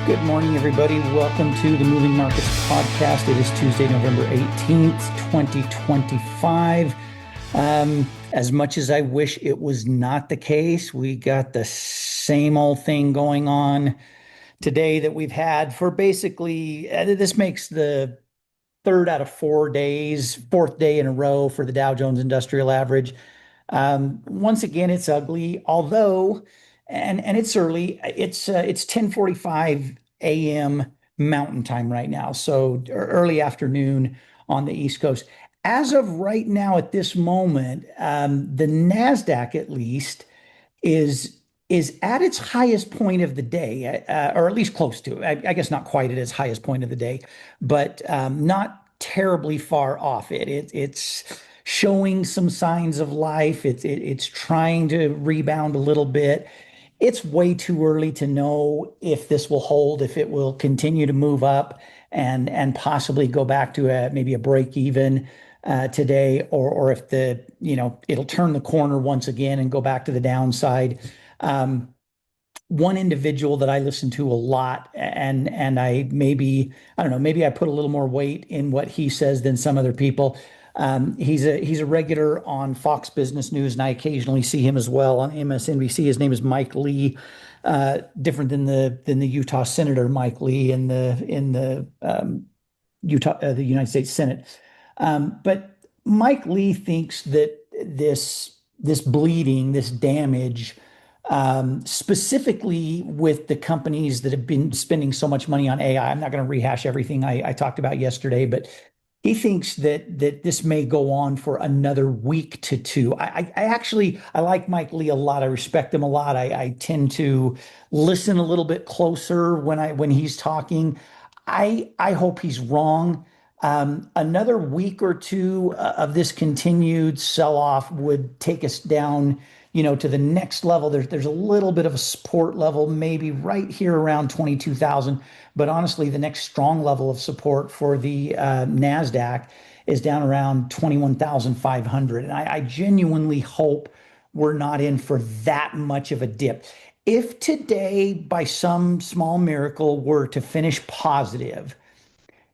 Good morning, everybody. Welcome to the Moving Markets Podcast. It is Tuesday, November 18th, 2025. As much as I wish it was not the case, we got the same old thing going on today that we've had for basically, this makes the third out of 4 days, fourth day in a row for the Dow Jones Industrial Average. Once again, it's ugly, although, and it's early. It's 10:45 a.m. Mountain Time right now, so early afternoon on the East Coast. As of right now, at this moment, the Nasdaq at least is at its highest point of the day, or at least close to it. I guess not quite at its highest point of the day, but not terribly far off it. It's showing some signs of life. It's trying to rebound a little bit. It's way too early to know if this will hold, if it will continue to move up and possibly go back to maybe a break even today, or if it'll turn the corner once again and go back to the downside. One individual that I listen to a lot, and I don't know, maybe I put a little more weight in what he says than some other people. He's a regular on Fox Business News, and I occasionally see him as well on MSNBC. His name is Mike Lee, different than the Utah Senator Mike Lee in the the United States Senate. But Mike Lee thinks that this bleeding, this damage, specifically with the companies that have been spending so much money on AI. I'm not going to rehash everything I talked about yesterday, but he thinks that this may go on for another week to two. I like Mike Lee a lot. I respect him a lot. I tend to listen a little bit closer when he's talking. I hope he's wrong. Another week or two of this continued sell-off would take us down, to the next level. There's a little bit of a support level, maybe right here around 22,000. But honestly, the next strong level of support for the Nasdaq is down around 21,500. And I genuinely hope we're not in for that much of a dip. If today, by some small miracle, were to finish positive,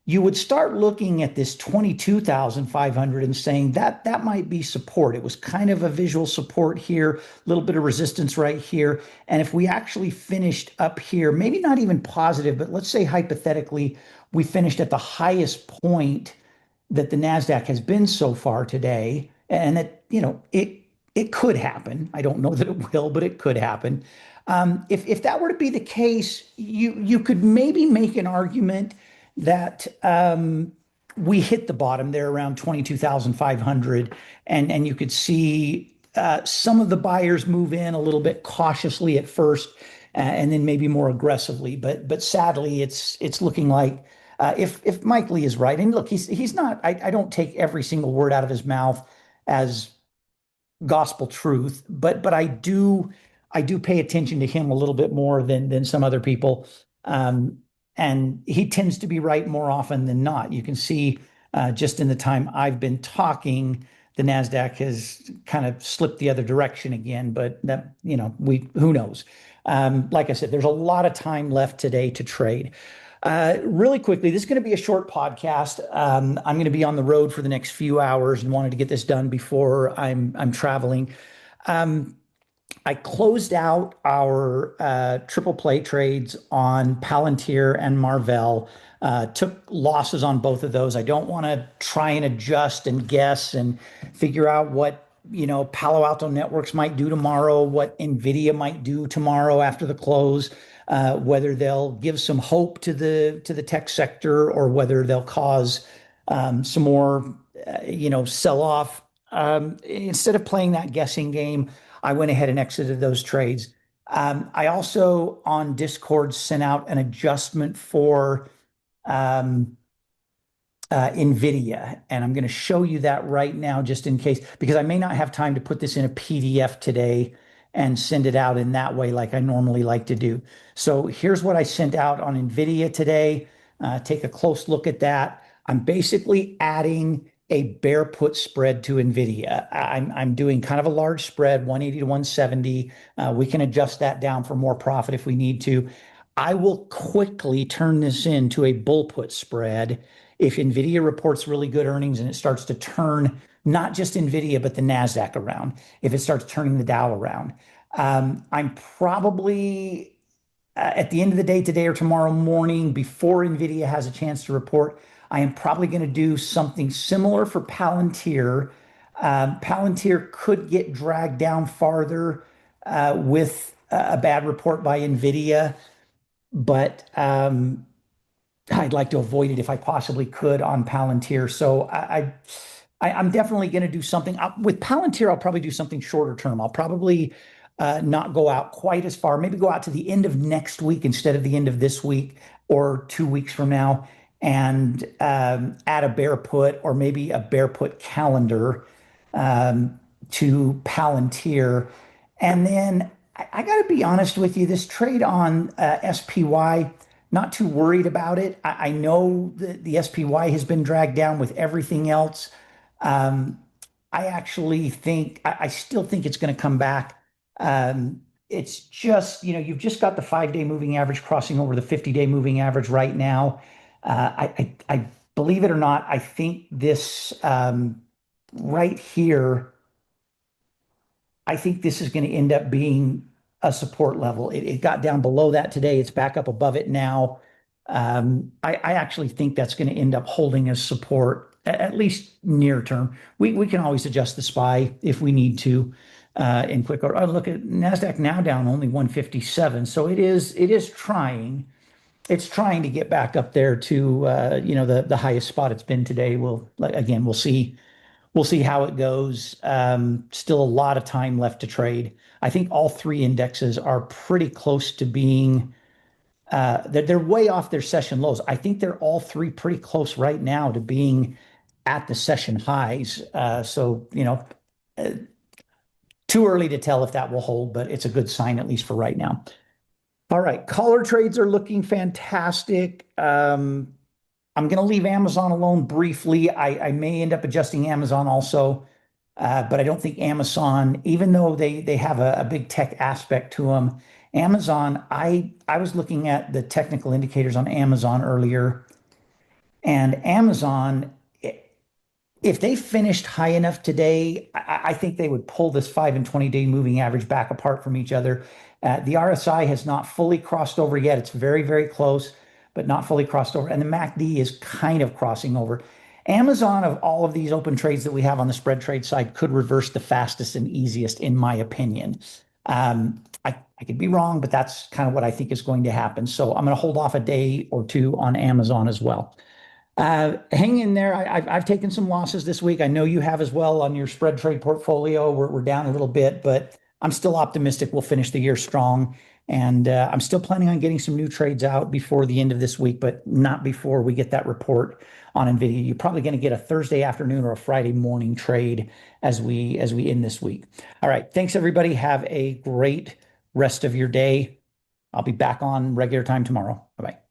you would start looking at this 22,500 and saying that might be support. It was kind of a visual support here, a little bit of resistance right here. And if we actually finished up here, maybe not even positive, but let's say hypothetically, we finished at the highest point that the Nasdaq has been so far today, and that, it could happen. I don't know that it will, but it could happen. If that were to be the case, you could maybe make an argument that we hit the bottom there around 22,500, and you could see some of the buyers move in a little bit cautiously at first, and then maybe more aggressively. But sadly, it's looking like if Mike Lee is right, and look, he's not. I don't take every single word out of his mouth as gospel truth, but I do pay attention to him a little bit more than some other people. And he tends to be right more often than not. You can see just in the time I've been talking, the Nasdaq has kind of slipped the other direction again. But that, who knows? Like I said, there's a lot of time left today to trade. Really quickly, this is going to be a short podcast. I'm going to be on the road for the next few hours and wanted to get this done before I'm traveling. I closed out our triple play trades on Palantir and Marvell. Took losses on both of those. I don't want to try and adjust and guess and figure out what Palo Alto Networks might do tomorrow, what Nvidia might do tomorrow after the close, whether they'll give some hope to the tech sector or whether they'll cause some more sell off. Instead of playing that guessing game, I went ahead and exited those trades. I also on Discord sent out an adjustment for Nvidia, and I'm going to show you that right now just in case, because I may not have time to put this in a PDF today and send it out in that way like I normally like to do. So here's what I sent out on Nvidia today. Take a close look at that. I'm basically adding a bear put spread to Nvidia. I'm doing kind of a large spread, 180 to 170. We can adjust that down for more profit if we need to. I will quickly turn this into a bull put spread if Nvidia reports really good earnings and it starts to turn not just Nvidia, but the Nasdaq around, if it starts turning the Dow around. I'm probably at the end of the day today or tomorrow morning, before Nvidia has a chance to report, I am probably going to do something similar for Palantir. Palantir could get dragged down farther with a bad report by Nvidia, but I'd like to avoid it if I possibly could on Palantir. So I'm definitely going to do something with Palantir. I'll probably do something shorter term. I'll probably not go out quite as far. Maybe go out to the end of next week instead of the end of this week or 2 weeks from now, and add a bear put or maybe a bear put calendar to Palantir. And then I got to be honest with you, this trade on SPY, not too worried about it. I know that the SPY has been dragged down with everything else. Um, I actually think, I still think it's going to come back. It's just, you've just got the 5-day moving average crossing over the 50-day moving average right now. I believe it or not, I think this right here, I think this is going to end up being a support level. It got down below that today. It's back up above it now. I actually think that's going to end up holding as support, at least near term. We can always adjust the SPY if we need to in quick order. Oh, look at Nasdaq now down only 157. So it is trying. It's trying to get back up there to the highest spot it's been today. We'll see. We'll see how it goes. Still a lot of time left to trade. I think all three indexes are pretty close to being, they're way off their session lows. I think they're all three pretty close right now to being at the session highs. Uh, too early to tell if that will hold, but it's a good sign, at least for right now. All right, color trades are looking fantastic. I'm going to leave Amazon alone briefly. I may end up adjusting Amazon also, but I don't think Amazon, even though they have a big tech aspect to them, Amazon, I was looking at the technical indicators on Amazon earlier, and Amazon, if they finished high enough today, I think they would pull this 5 and 20-day moving average back apart from each other. The RSI has not fully crossed over yet. It's very, very close, but not fully crossed over. And the MACD is kind of crossing over. Amazon, of all of these open trades that we have on the spread trade side, could reverse the fastest and easiest, in my opinion. I could be wrong, but that's kind of what I think is going to happen. So I'm going to hold off a day or two on Amazon as well. Hang in there. I've taken some losses this week. I know you have as well on your spread trade portfolio. We're down a little bit, but I'm still optimistic we'll finish the year strong. And I'm still planning on getting some new trades out before the end of this week, but not before we get that report on Nvidia. You're probably going to get a Thursday afternoon or a Friday morning trade as we end this week. All right. Thanks, everybody. Have a great rest of your day. I'll be back on regular time tomorrow. Bye-bye.